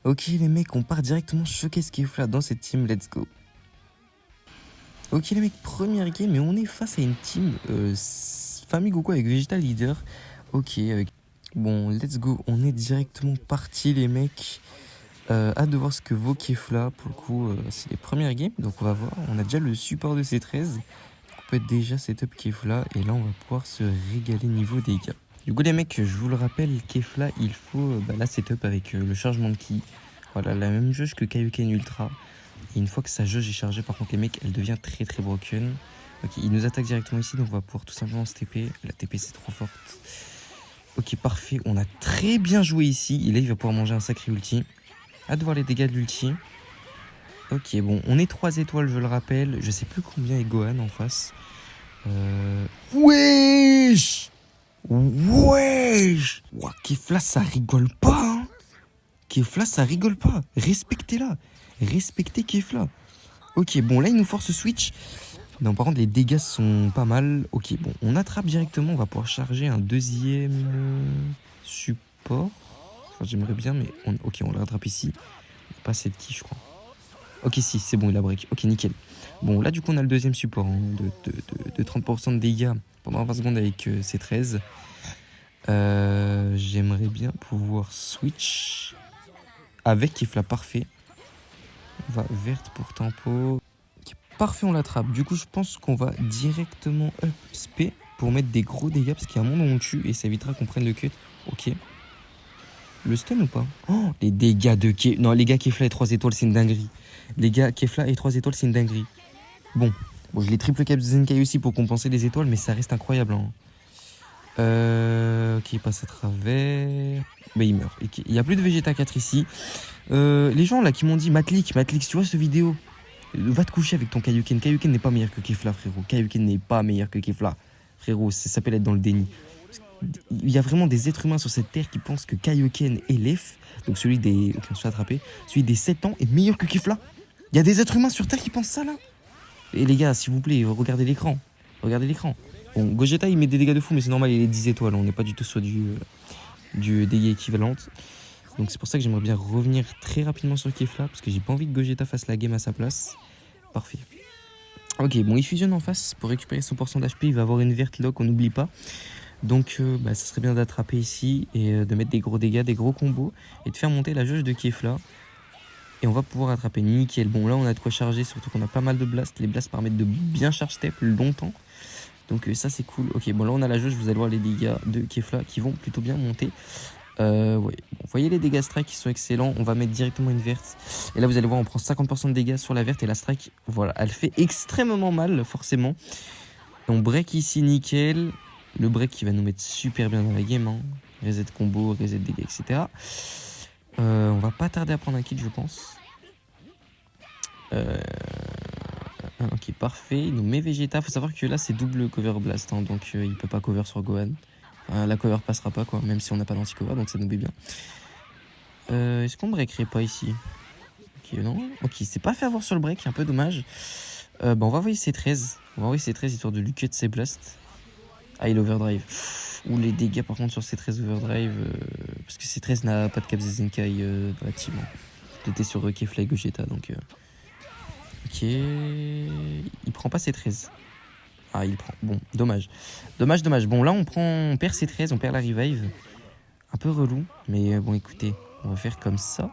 Ok les mecs, on part directement choquer ce Kefla dans cette team, let's go. Ok les mecs, première game, et on est face à une team Famille Goku avec Vegeta leader. Ok, bon, let's go, on est directement parti les mecs. Hâte de voir ce que vaut Kefla. Pour le coup, c'est les premières games, donc on va voir. On a déjà le support de C13. On peut déjà setup Kefla, et là on va pouvoir se régaler niveau dégâts. Du coup les mecs, je vous le rappelle, Kefla, il faut la setup avec le chargement de ki. Voilà, la même jauge que Kaioken Ultra. Et une fois que sa jauge est chargée, par contre les mecs, elle devient très très broken. Ok, il nous attaque directement ici, donc on va pouvoir tout simplement se TP. La TP c'est trop forte. Ok, parfait, on a très bien joué ici. Et là il va pouvoir manger un sacré ulti. Hâte de voir les dégâts de l'ulti. Ok, bon, on est 3 étoiles, je le rappelle. Je sais plus combien est Gohan en face. Wesh! Wesh! Ouah, Kefla, ça rigole pas, hein! Kefla, ça rigole pas. Respectez-la. Respectez Kefla. Ok, bon, là, il nous force switch. Non, par contre, les dégâts sont pas mal. Ok, bon, on attrape directement. On va pouvoir charger un deuxième support. Enfin, j'aimerais bien, mais... Ok, on le rattrape ici. Pas cette qui, je crois. Ok, si, c'est bon, il a break. Ok, nickel. Bon, là, du coup, on a le deuxième support hein, de 30% de dégâts pendant 20 secondes avec C13. J'aimerais bien pouvoir switch avec Kefla, parfait. On va verte pour tempo. Okay, parfait, on l'attrape. Du coup, je pense qu'on va directement up SP pour mettre des gros dégâts parce qu'il y a un moment où on tue et ça évitera qu'on prenne le cut. Ok. Le stun ou pas? Oh, les dégâts de Kefla. Non, les gars, Kefla et 3 étoiles, c'est une dinguerie. Les gars, Kefla et 3 étoiles, c'est une dinguerie. Bon, je l'ai triple cap Zenkai aussi pour compenser les étoiles, mais ça reste incroyable. Hein. Ok, il passe à travers. Mais il meurt. Okay. Il n'y a plus de Vegeta 4 ici. Les gens là qui m'ont dit Matlik, tu vois cette vidéo? Va te coucher avec ton Kaioken. Kaioken n'est pas meilleur que Kefla, frérot. Kaioken n'est pas meilleur que Kefla. Frérot, ça s'appelle être dans le déni. Il y a vraiment des êtres humains sur cette terre qui pensent que Kaioken et Lef, donc celui des. Ok, on se fait attraper. Celui des 7 ans est meilleur que Kefla. Il y a des êtres humains sur terre qui pensent ça là. Et les gars, s'il vous plaît, regardez l'écran. Regardez l'écran. Bon, Gogeta il met des dégâts de fou, mais c'est normal, il est 10 étoiles. On n'est pas du tout sur du dégâts équivalente. Donc c'est pour ça que j'aimerais bien revenir très rapidement sur Kefla, parce que j'ai pas envie que Gogeta fasse la game à sa place. Parfait. Ok, bon, il fusionne en face pour récupérer 100% d'HP. Il va avoir une verte lock, on n'oublie pas. Donc ça serait bien d'attraper ici et de mettre des gros dégâts, des gros combos et de faire monter la jauge de Kefla. Et on va pouvoir attraper nickel. Bon, là, on a de quoi charger, surtout qu'on a pas mal de blasts. Les blasts permettent de bien charge step longtemps. Donc ça, c'est cool. Ok, bon, là, on a la jauge. Vous allez voir les dégâts de Kefla qui vont plutôt bien monter. Ouais. Bon, vous voyez les dégâts strike qui sont excellents. On va mettre directement une verte. Et là, vous allez voir, on prend 50% de dégâts sur la verte. Et la strike, voilà, elle fait extrêmement mal, forcément. On break ici, nickel. Le break qui va nous mettre super bien dans la game. Hein. Reset combo, reset dégâts, etc. On va pas tarder à prendre un kill, je pense. Ok, parfait. Il nous met Vegeta. Faut savoir que là, c'est double cover blast. Hein, donc, il peut pas cover sur Gohan. La cover passera pas, quoi. Même si on n'a pas d'anti-cover. Donc, ça nous met bien. Est-ce qu'on breakerait pas ici? Ok, non. Ok, il s'est pas fait avoir sur le break. Un peu dommage. On va envoyer C13. On va envoyer C13 histoire de lui cut ses blasts. Ah, il overdrive. Ou les dégâts, par contre, sur C13 overdrive. Parce que C13 n'a pas de cap Zenkai dans la team. Hein. Il était sur Kefla et Gogeta. Donc. Ok. Il prend pas C13. Ah, il prend. Bon, dommage. Dommage. Bon, là, on perd C13, on perd la revive. Un peu relou, mais bon, écoutez, on va faire comme ça.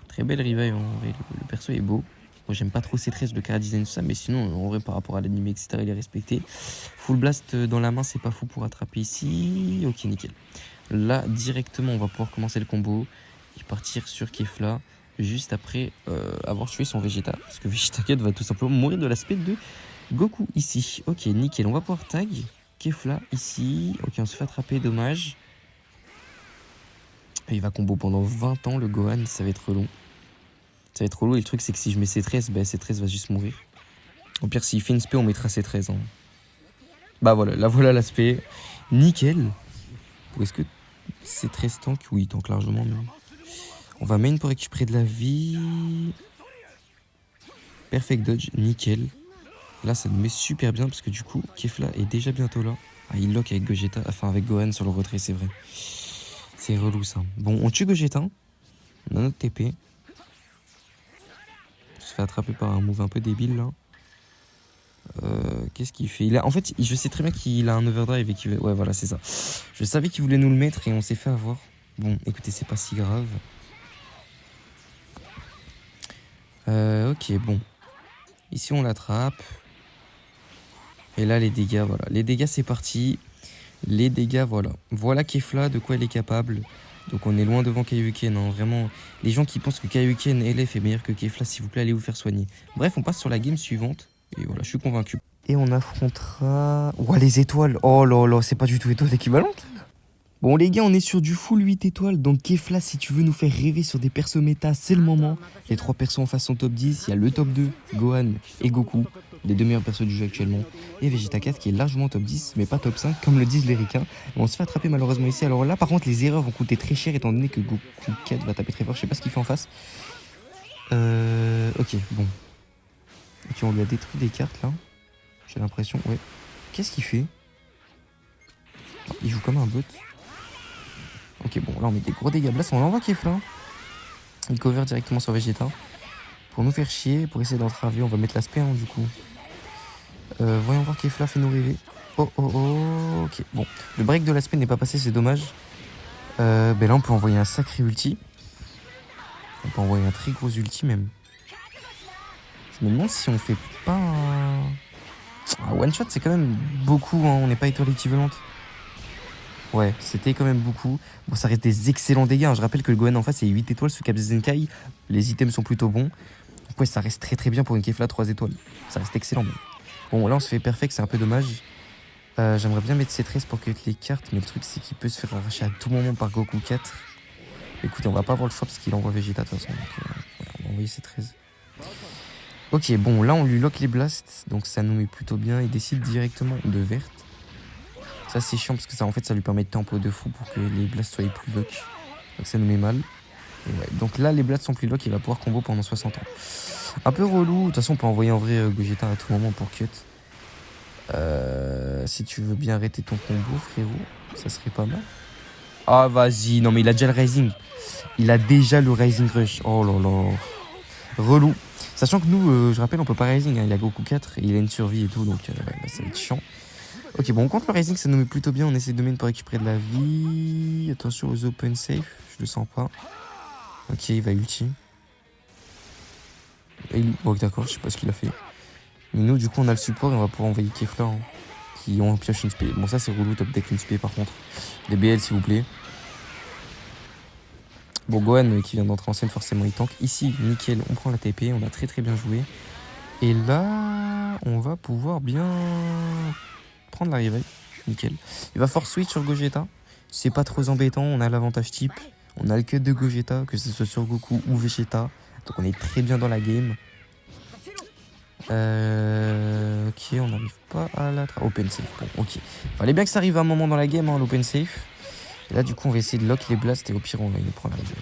Très belle revive, en vrai. Le perso est beau. Moi, j'aime pas trop C13, le chara-design, tout ça, mais sinon, en vrai, par rapport à l'anime, etc., il est respecté. Full blast dans la main, c'est pas fou pour attraper ici. Ok, nickel. Là, directement, on va pouvoir commencer le combo et partir sur Kefla. Juste après avoir tué son Vegeta. Parce que Vegeta 4 va tout simplement mourir de l'aspect de Goku ici. Ok, nickel. On va pouvoir tag Kefla ici. Ok, on se fait attraper, dommage. Et il va combo pendant 20 ans, le Gohan. Ça va être long. Ça va être relou. Et le truc, c'est que si je mets C13, C13 va juste mourir. Au pire, s'il fait une spé, on mettra C13. Hein. Bah voilà, là voilà l'aspect. Nickel. Ou est-ce que C13 tank? Oui, tank largement même. On va main pour récupérer de la vie. Perfect dodge, nickel. Là, ça nous met super bien parce que du coup, Kefla est déjà bientôt là. Ah, il lock avec Gogeta, enfin avec Gohan sur le retrait, c'est vrai. C'est relou ça. Bon, on tue Gogeta. On a notre TP. On se fait attraper par un move un peu débile là. Qu'est-ce qu'il fait? En fait, je sais très bien qu'il a un overdrive et qu'il veut... Ouais, voilà, c'est ça. Je savais qu'il voulait nous le mettre et on s'est fait avoir. Bon, écoutez, c'est pas si grave. Ok, bon. Ici, on l'attrape. Et là, les dégâts, voilà. Les dégâts, c'est parti. Les dégâts, voilà. Voilà Kefla, de quoi elle est capable. Donc, on est loin devant Kaioken, hein. Vraiment, les gens qui pensent que Kaioken LF est meilleur que Kefla, s'il vous plaît, allez vous faire soigner. Bref, on passe sur la game suivante. Et voilà, je suis convaincu. Et on affrontera... Ouah, les étoiles. Oh là là, c'est pas du tout étoile équivalente. Bon les gars, on est sur du full 8 étoiles, donc Kefla, si tu veux nous faire rêver sur des persos méta, c'est le moment. Les 3 persos en face sont top 10, il y a le top 2, Gohan et Goku, les 2 meilleurs persos du jeu actuellement, et Vegeta 4 qui est largement top 10, mais pas top 5, comme le disent les ricains. On se fait attraper malheureusement ici, alors là par contre les erreurs vont coûter très cher, étant donné que Goku 4 va taper très fort, je sais pas ce qu'il fait en face. Ok, bon. Ok, on lui a détruit des cartes là, j'ai l'impression, ouais. Qu'est-ce qu'il fait? Il joue comme un bot. Ok, bon, là on met des gros dégâts blast, on envoie Kefla. Il cover directement sur Vegeta. Pour nous faire chier, pour essayer d'entraver, on va mettre l'aspect du coup. Voyons voir Kefla fait nous rêver. Oh oh oh, ok. Bon, le break de l'aspect n'est pas passé, c'est dommage. Ben là on peut envoyer un sacré ulti. On peut envoyer un très gros ulti même. Je me demande si on fait pas un one shot, c'est quand même beaucoup, hein. On n'est pas étoile équivalente. Ouais, c'était quand même beaucoup. Bon, ça reste des excellents dégâts, hein. Je rappelle que le Gohan en face est 8 étoiles sous Cap Zenkai. Les items sont plutôt bons. Donc ouais, ça reste très très bien pour une Kefla 3 étoiles. Ça reste excellent même. Bon, là on se fait perfect, c'est un peu dommage. J'aimerais bien mettre C13 pour cueillir les cartes, mais le truc c'est qu'il peut se faire arracher à tout moment par Goku 4. Écoutez, on va pas avoir le choix parce qu'il envoie Vegeta de toute façon. Donc ouais, on va envoyer C13. Ok, bon, là on lui lock les blasts, donc ça nous met plutôt bien. Il décide directement de verte. Ça c'est chiant parce que ça en fait ça lui permet de tempo de fou pour que les blasts soient plus lock. Donc ça nous met mal. Et ouais, donc là les blasts sont plus lock, il va pouvoir combo pendant 60 ans. Un peu relou, de toute façon on peut envoyer en vrai Gogeta à tout moment pour cut. Si tu veux bien arrêter ton combo frérot, ça serait pas mal. Ah vas-y, non mais il a déjà le Rising. Il a déjà le Rising Rush. Oh là là. Relou. Sachant que nous, je rappelle, on peut pas Rising, hein. Il y a Goku 4 et il a une survie et tout, donc ouais, bah, ça va être chiant. Ok, bon, on compte le Rising, ça nous met plutôt bien. On essaie de mettre pour récupérer de la vie. Attention aux open safe, je le sens pas. Ok, il va ulti. Bon, d'accord, je sais pas ce qu'il a fait. Mais nous, du coup, on a le support et on va pouvoir envoyer Kefla, hein, qui ont pioche une spé. Bon, ça, c'est relou, top deck une spé par contre. Des BL, s'il vous plaît. Bon, Gohan qui vient d'entrer en scène, forcément, il tank. Ici, nickel, on prend la TP, on a très très bien joué. Et là, on va pouvoir bien prendre la revive. Nickel. Il va force switch sur Gogeta. C'est pas trop embêtant, on a l'avantage type. On a le cut de Gogeta, que ce soit sur Goku ou Vegeta. Donc on est très bien dans la game. Ok, on n'arrive pas à la... Open safe, bon, ok. Fallait bien que ça arrive à un moment dans la game, hein, l'open safe. Et là, du coup, on va essayer de lock les blasts et au pire, on va y prendre la revive.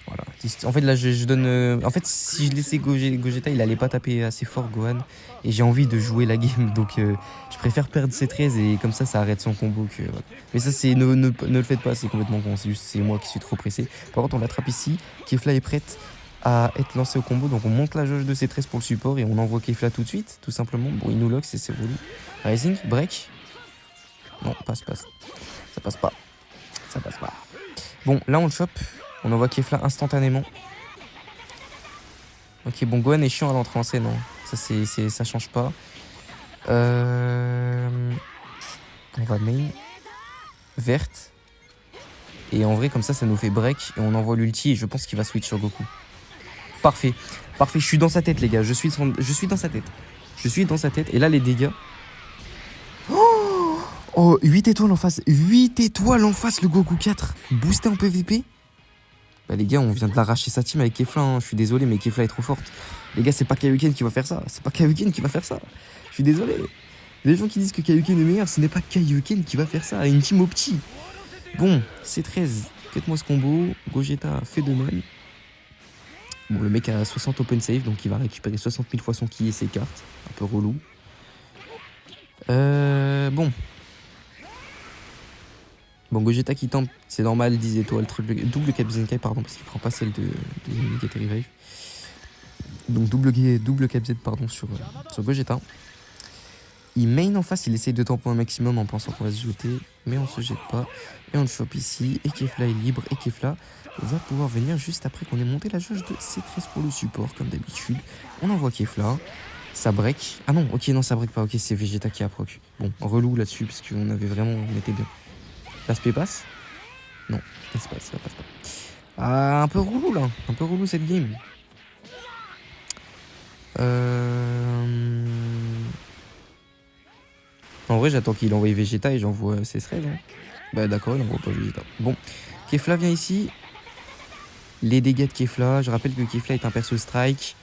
Voilà. En fait, là, je donne... En fait, si je laissais Gogeta, il allait pas taper assez fort, Gohan. Et j'ai envie de jouer la game, donc je préfère perdre ses 13 et comme ça arrête son combo. Voilà. Mais ça, c'est ne le faites pas, c'est complètement con. C'est juste c'est moi qui suis trop pressé. Par contre, on l'attrape ici. Kefla est prête à être lancé au combo. Donc, on monte la jauge de ses 13 pour le support et on envoie Kefla tout de suite, tout simplement. Bon, il nous lock, c'est relou. Rising, break. Non, passe. Ça passe pas. Ça passe pas. Bon, là, on le chope. On envoie Kefla instantanément. Ok, bon, Gohan est chiant à l'entrée en scène. Hein. Ça change pas. On va main. Verte. Et en vrai, comme ça nous fait break. Et on envoie l'ulti. Et je pense qu'il va switch sur Goku. Parfait. Parfait. Je suis dans sa tête, les gars. Je suis dans sa tête. Je suis dans sa tête. Et là, les dégâts. Oh, 8 étoiles en face. 8 étoiles en face, le Goku 4. Boosté en PVP. Bah les gars, on vient de l'arracher sa team avec Kefla, hein. Je suis désolé, mais Kefla est trop forte. Les gars, c'est pas Kaioken qui va faire ça. C'est pas Kaioken qui va faire ça. Je suis désolé. Les gens qui disent que Kaioken est meilleur, ce n'est pas Kaioken qui va faire ça. Une team au petit. Bon, C13. Faites-moi ce combo. Gogeta fait de même. Bon, le mec a 60 open save, donc il va récupérer 60 000 fois son ki et ses cartes. Un peu relou. Bon. Bon, Gogeta qui tente, c'est normal, 10 étoiles, double Cap Zenkai, pardon, parce qu'il prend pas celle de Negate Revive. Donc double Cap Z, pardon, sur Gogeta. Il main en face, il essaye de tempo un maximum en pensant qu'on va se jeter, mais on se jette pas. Et on le chope ici, et Kefla est libre, et Kefla va pouvoir venir juste après qu'on ait monté la jauge de C13 pour le support, comme d'habitude. On envoie Kefla, ça break. Ah non, ok, non, ça break pas, ok, c'est Vegeta qui a proc. Bon, relou là-dessus, parce qu'on avait vraiment, on était bien. L'aspect passe? Non, ça passe pas. Ah, un peu relou là, un peu relou cette game. En vrai, j'attends qu'il envoie Vegeta et j'envoie C13. Hein. Bah d'accord, il envoie pas Vegeta. Bon, Kefla vient ici. Les dégâts de Kefla. Je rappelle que Kefla est un perso strike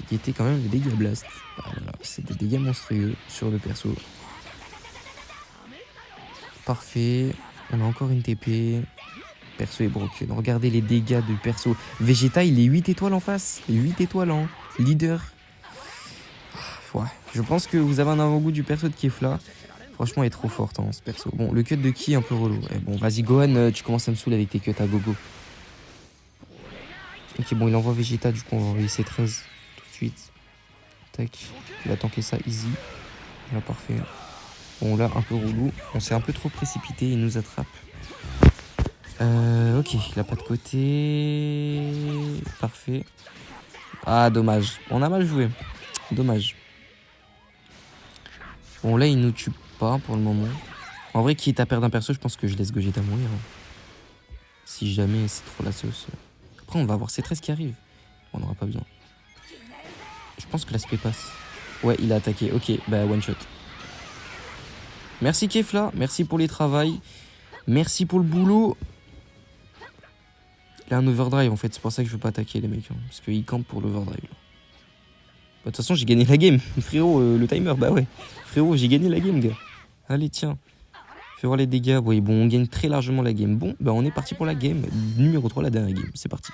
qui était quand même des dégâts blast. Bah, voilà, c'est des dégâts monstrueux sur le perso. Parfait. On a encore une TP. Perso est broken. Regardez les dégâts du perso. Vegeta, il est 8 étoiles en face. 8 étoiles en leader. Ouais. Je pense que vous avez un avant-goût du perso de Kefla. Franchement, elle est trop forte, hein, ce perso. Bon, le cut de Ki est un peu relou. Eh, bon, vas-y, Gohan, tu commences à me saouler avec tes cuts à gogo. Ok, bon, il envoie Vegeta, du coup, on va envoyer C13 tout de suite. Tac. Il va tanker ça easy. Là, parfait. Bon, là, un peu relou. On s'est un peu trop précipité, il nous attrape. Ok, il a pas de côté. Parfait. Ah, dommage. On a mal joué. Dommage. Bon, là, il nous tue pas pour le moment. En vrai, quitte à perdre un perso, je pense que je laisse Gogeta mourir. Hein. Si jamais c'est trop la sauce. Après, on va avoir C13 qui arrive. On n'aura pas besoin. Je pense que l'aspect passe. Ouais, il a attaqué. Ok, bah one shot. Merci Kefla, merci pour les travails. Merci pour le boulot. Il a un overdrive en fait, c'est pour ça que je veux pas attaquer les mecs. Hein, parce qu'il campe pour l'overdrive. De toute façon, j'ai gagné la game. Frérot, le timer, bah ouais. Frérot, j'ai gagné la game, gars. Allez, tiens. Fais voir les dégâts. Oui, bon, on gagne très largement la game. Bon, bah on est parti pour la game. Numéro 3, la dernière game. C'est parti.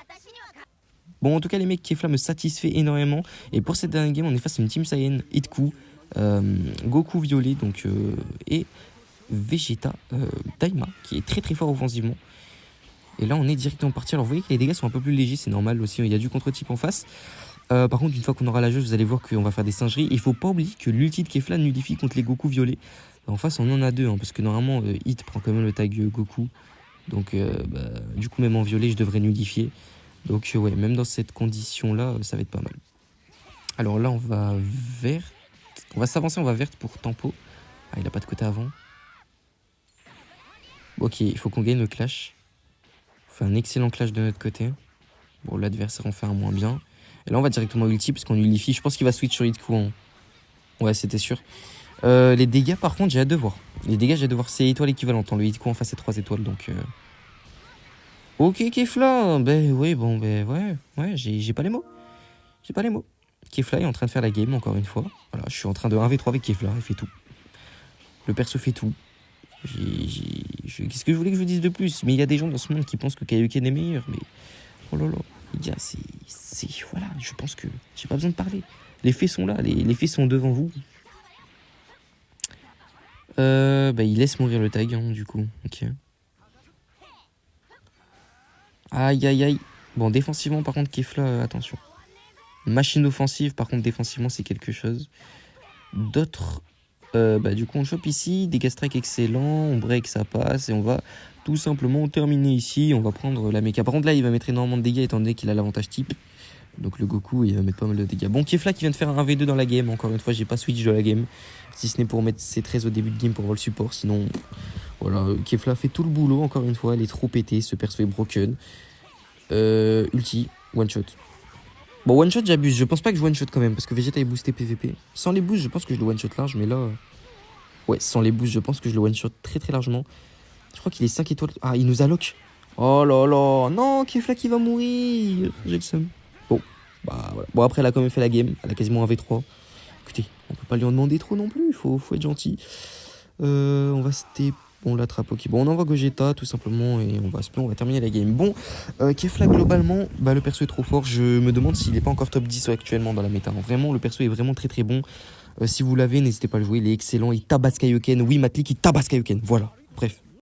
Bon, en tout cas, les mecs, Kefla me satisfait énormément. Et pour cette dernière game, on est face à une Team Saiyan, Itku, Goku Violet, donc, et Vegeta, Daima, qui est très très fort offensivement. Et là, on est directement parti. Alors, vous voyez que les dégâts sont un peu plus légers, c'est normal aussi. Il y a du contre-type en face. Par contre, une fois qu'on aura la jauge, vous allez voir qu'on va faire des singeries. Il faut pas oublier que l'ulti de Kefla nullifie contre les Goku violets. En face, on en a deux, hein, parce que normalement, Hit prend quand même le tag Goku. Donc, du coup, même en violet, je devrais nullifier. Donc, ouais, même dans cette condition-là, ça va être pas mal. Alors là, on va verte. On va s'avancer, on va verte pour tempo. Ah, il a pas de côté avant. Ok, il faut qu'on gagne le clash. On fait un excellent clash de notre côté. Bon, l'adversaire en fait un moins bien. Et là, on va directement ulti parce qu'on nullifie. Je pense qu'il va switch sur Hitku. Hein. Ouais, c'était sûr. Les dégâts, par contre, j'ai hâte de voir. Les dégâts, j'ai hâte de voir. C'est étoile équivalente. Le Hitku en face, c'est 3 étoiles. Donc, ok, Kefla. Ben oui, bon, ben ouais, j'ai pas les mots. J'ai pas les mots. Kefla est en train de faire la game, encore une fois. Voilà, je suis en train de 1v3 avec Kefla. Il fait tout. Le perso fait tout. Qu'est-ce que je voulais que je vous dise de plus? Mais il y a des gens dans ce monde qui pensent que Kaioken est meilleur. Mais oh là là, les gars, voilà, je pense que j'ai pas besoin de parler. Les faits sont là, les faits sont devant vous. Bah, il laisse mourir le tag, hein, du coup. Ok. Aïe, aïe, aïe. Bon, défensivement, par contre, Kefla, attention. Machine offensive, par contre, défensivement, c'est quelque chose. D'autres... bah, du coup, on chope ici. Dégâts strike excellent. On break, ça passe. Et on va tout simplement terminer ici. On va prendre la méca. Par contre, là, il va mettre énormément de dégâts étant donné qu'il a l'avantage type. Donc, le Goku, il va mettre pas mal de dégâts. Bon, Kefla qui vient de faire un 1v2 dans la game. Encore une fois, j'ai pas switch de la game. Si ce n'est pour mettre ses 13 au début de game pour avoir le support. Sinon, voilà. Kefla fait tout le boulot. Encore une fois, elle est trop pétée. Ce perso est broken. Ulti, one shot. Bon, one shot, j'abuse. Je pense pas que je one shot quand même. Parce que Vegeta est boosté PVP. Sans les boosts, je pense que je le one shot large. Mais là. Ouais, sans les boosts, je pense que je le one shot très très largement. Je crois qu'il est 5 étoiles. Ah, il nous a lock. Oh là là. Non, Kefla qui va mourir. J'ai le seum. Bon, bah voilà. Bon, après, elle a quand même fait la game. Elle a quasiment un V3. Écoutez, on peut pas lui en demander trop non plus. Faut être gentil. On va step. On l'attrape, ok. Bon, on envoie Gogeta tout simplement et on va terminer la game. Bon, Kefla globalement, bah, le perso est trop fort. Je me demande s'il est pas encore top 10 actuellement dans la méta. Vraiment, le perso est vraiment très très bon. Si vous l'avez, n'hésitez pas à le jouer, il est excellent. Il tabasse Kaioken. Oui, Matlik, il tabasse Kaioken. Voilà, bref.